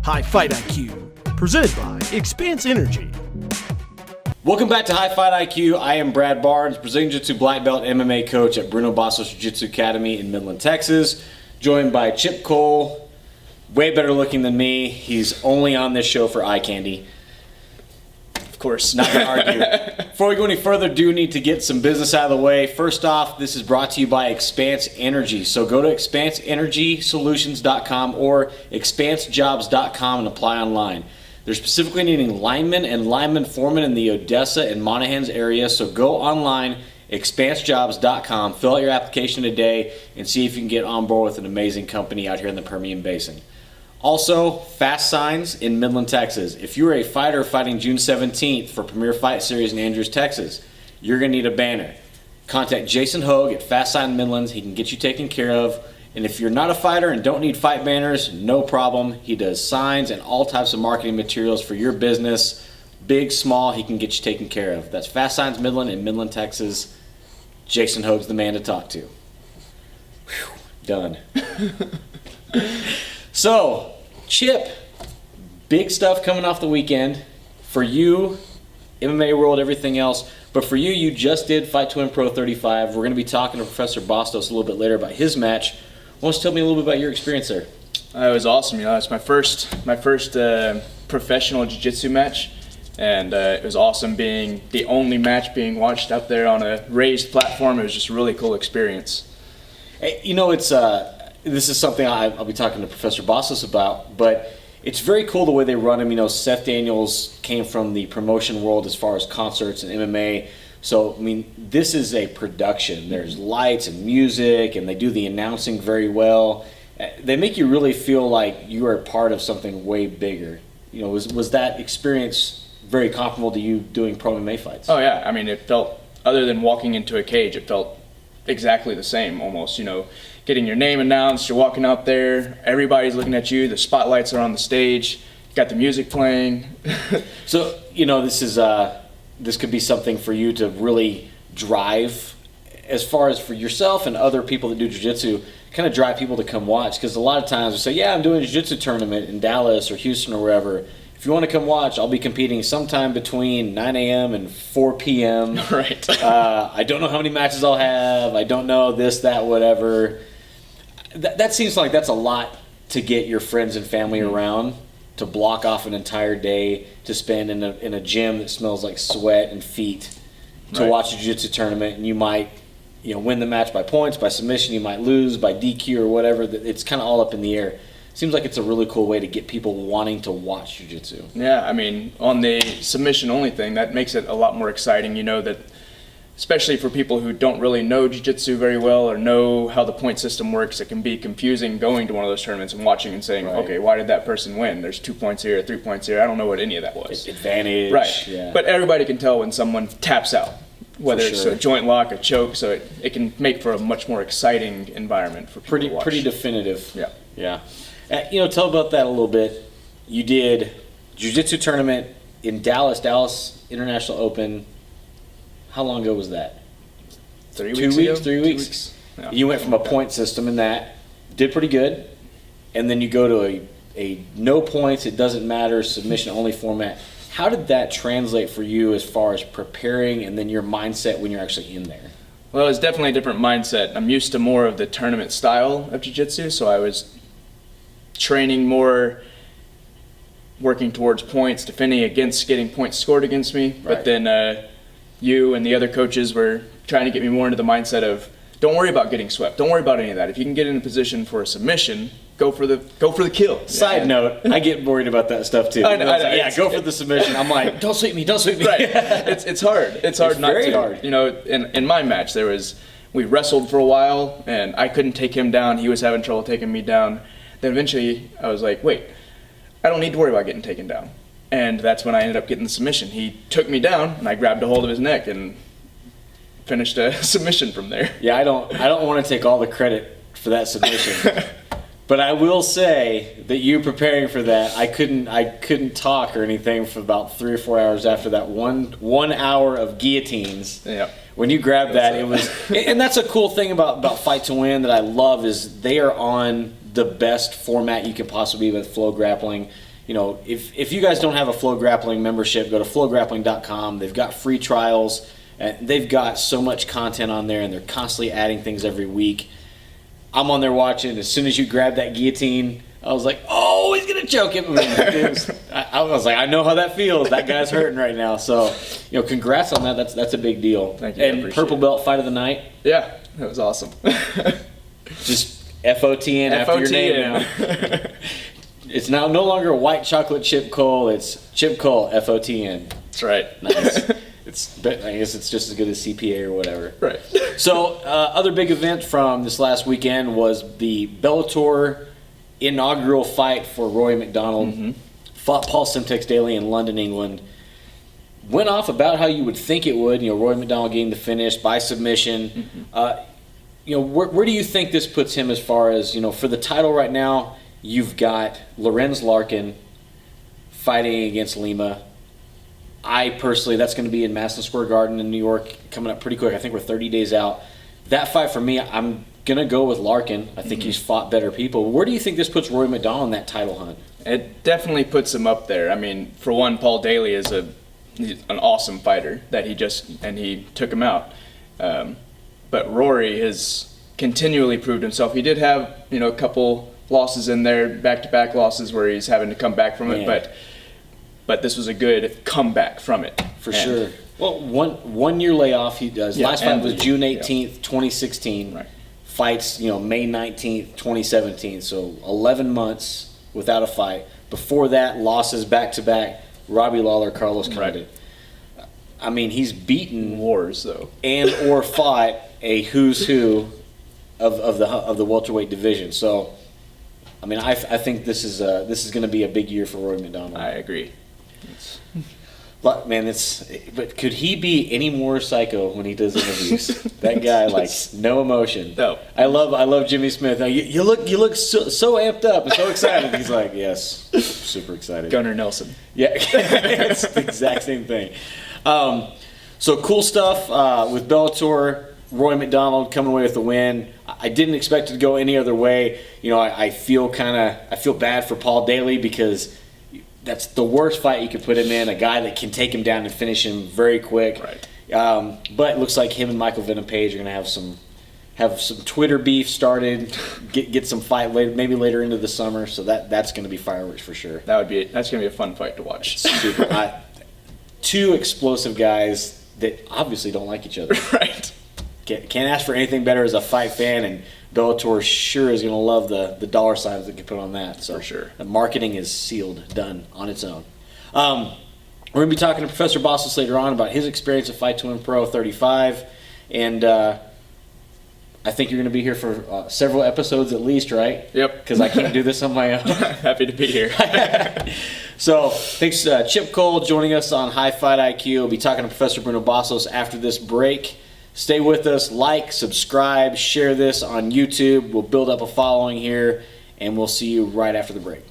HiFightIQ, presented by Expanse Energy. Welcome back to HiFightIQ. I am Brad Barnes, Brazilian Jiu-Jitsu black belt MMA coach at Bruno Bastos Jiu-Jitsu Academy in Midland, Texas. Joined by Chip Cole, way better looking than me. He's only on this show for eye candy. Of course. Not going to argue. Before we go any further, do need to get some business out of the way. First off, this is brought to you by Expanse Energy. So go to expanseenergysolutions.com or expansejobs.com and apply online. They're specifically needing linemen and lineman foremen in the Odessa and Monahans area. So go online, expansejobs.com, fill out your application today, and see if you can get on board with an amazing company out here in the Permian Basin. Also, Fast Signs in Midland, Texas. If you're a fighter fighting June 17th for Premier Fight Series in Andrews, Texas, you're going to need a banner. Contact Jason Hogue at Fast Sign Midlands. He can get you taken care of. And if you're not a fighter and don't need fight banners, no problem. He does signs and all types of marketing materials for your business. Big, small, he can get you taken care of. That's Fast Signs Midland in Midland, Texas. Jason Hogue's the man to talk to. Whew, done. So, Chip, big stuff coming off the weekend. For you, MMA world, everything else. But for you, you just did Fight to Win Pro 35. We're going to be talking to Professor Bastos a little bit later about his match. Why don't you tell me a little bit about your experience there? It was awesome. It's my first professional jiu-jitsu match, and it was awesome being the only match being watched up there on a raised platform. It was just a really cool experience. Hey, this is something I'll be talking to Professor Bastos about, but it's very cool the way they run them. Seth Daniels came from the promotion world as far as concerts and MMA. So, this is a production. There's lights and music, and they do the announcing very well. They make you really feel like you are part of something way bigger. Was that experience very comparable to you doing pro MMA fights? Oh, yeah. It felt, other than walking into a cage, it felt exactly the same almost. Getting your name announced, you're walking out there, everybody's looking at you, the spotlights are on the stage, you got the music playing. So, this could be something for you to really drive as far as for yourself and other people that do jiu-jitsu, kind of drive people to come watch. Because a lot of times we say, yeah, I'm doing a jiu-jitsu tournament in Dallas or Houston or wherever. If you want to come watch, I'll be competing sometime between 9 a.m. and 4 p.m. Right. I don't know how many matches I'll have. I don't know this, that, whatever. That seems like that's a lot to get your friends and family around, to block off an entire day to spend in a gym that smells like sweat and feet to watch a jiu-jitsu tournament, and you might win the match by points, by submission, you might lose by DQ or whatever. It's kind of all up in the air. Seems like it's a really cool way to get people wanting to watch jiu-jitsu. Yeah, on the submission-only thing, that makes it a lot more exciting, that especially for people who don't really know jiu-jitsu very well or know how the point system works, it can be confusing going to one of those tournaments and watching and saying, okay, why did that person win? There's 2 points here, 3 points here. I don't know what any of that was. Advantage. Right. Yeah. But everybody can tell when someone taps out, whether it's a joint lock, a choke, so it can make for a much more exciting environment for people to watch. Pretty definitive. Yeah. Yeah. Tell about that a little bit. You did jiu-jitsu tournament in Dallas International Open. How long ago was that? 3 2 weeks. weeks? 3 weeks? 2 weeks. Yeah. You went from a point system in that, did pretty good, and then you go to a no points, it doesn't matter, submission only format. How did that translate for you as far as preparing and then your mindset when you're actually in there? Well, it's definitely a different mindset. I'm used to more of the tournament style of jiu-jitsu, so I was training more, working towards points, defending against getting points scored against me. Right. But then you and the other coaches were trying to get me more into the mindset of, don't worry about getting swept. Don't worry about any of that. If you can get in a position for a submission, go for the kill. Side note, I get worried about that stuff too. I know, Yeah, go for the submission. I'm like, don't sweep me. Right. It's hard. It's hard not to. Very hard. In my match, we wrestled for a while, and I couldn't take him down. He was having trouble taking me down. Then eventually, I was like, wait, I don't need to worry about getting taken down. And that's when I ended up getting the submission. He took me down, and I grabbed a hold of his neck and finished a submission from there. Yeah, I don't want to take all the credit for that submission. But I will say that you preparing for that, I couldn't talk or anything for about 3 or 4 hours after that one hour of guillotines. Yeah. When you grabbed that, it was, and that's a cool thing about Fight to Win that I love is they are on the best format you can possibly be with flow grappling. you know, if you guys don't have a Flow Grappling membership, go to flowgrappling.com. They've got free trials. And they've got so much content on there, and they're constantly adding things every week. I'm on there watching. As soon as you grab that guillotine, I was like, oh, he's going to choke him. I was like, I know how that feels. That guy's hurting right now. So, you know, congrats on that. That's a big deal. Thank you. And purple belt fight of the night. Yeah, that was awesome. Just FOTN after your name now. It's now no longer white chocolate Chip Cole. It's Chip Cole, FOTN. That's right. Nice. I guess it's just as good as CPA or whatever. Right. So, other big event from this last weekend was the Bellator inaugural fight for Rory MacDonald. Fought Paul Simtex Daly in London, England. Went off about how you would think it would. You know, Rory MacDonald getting the finish by submission. You know, where do you think this puts him as far as, you know, for the title right now? You've got Lorenz Larkin fighting against Lima. I personally, that's going to be in Madison Square Garden in New York, coming up pretty quick. I think we're 30 days out. That fight for me, I'm going to go with Larkin. I think he's fought better people. Where do you think this puts Rory MacDonald in that title hunt? It definitely puts him up there. I mean, for one, Paul Daly is he's an awesome fighter that he took him out. But Rory has continually proved himself. He did have, you know, a couple losses in there, back-to-back losses where he's having to come back from it, but this was a good comeback from it. For sure. Well, one year layoff he does. Last fight was June 18th, 2016. Right. Fights, you know, May 19th, 2017. So 11 months without a fight. Before that, losses back-to-back. Robbie Lawler, Carlos Condit. Right. I mean, he's beaten wars though, and or fought a who's who of the welterweight division. So, I mean, I think this is going to be a big year for Rory MacDonald. I agree. But man, but could he be any more psycho when he does interviews? That guy, like, no emotion. No. I love Jimmy Smith. You look so amped up and so excited. He's like, yes, super excited. Gunnar Nelson. Yeah, it's the exact same thing. So cool stuff with Bellator. Rory MacDonald coming away with the win. I didn't expect it to go any other way. You know, I feel bad for Paul Daly because that's the worst fight you could put him in. A guy that can take him down and finish him very quick. Right. But it looks like him and Michael Venom Page are going to have some Twitter beef started. Get some fight maybe later into the summer. So that's going to be fireworks for sure. That's going to be a fun fight to watch. Super. Two explosive guys that obviously don't like each other. Right. Can't ask for anything better as a fight fan, and Bellator sure is going to love the dollar signs that get put on that. So for sure. The marketing is sealed, done on its own. We're going to be talking to Professor Bossos later on about his experience at Fight to Win Pro 35, and I think you're going to be here for several episodes at least, right? Yep. Because I can't do this on my own. Happy to be here. So thanks, Chip Cole, joining us on HiFightIQ. We'll be talking to Professor Bruno Bossos after this break. Stay with us, like, subscribe, share this on YouTube. We'll build up a following here, and we'll see you right after the break.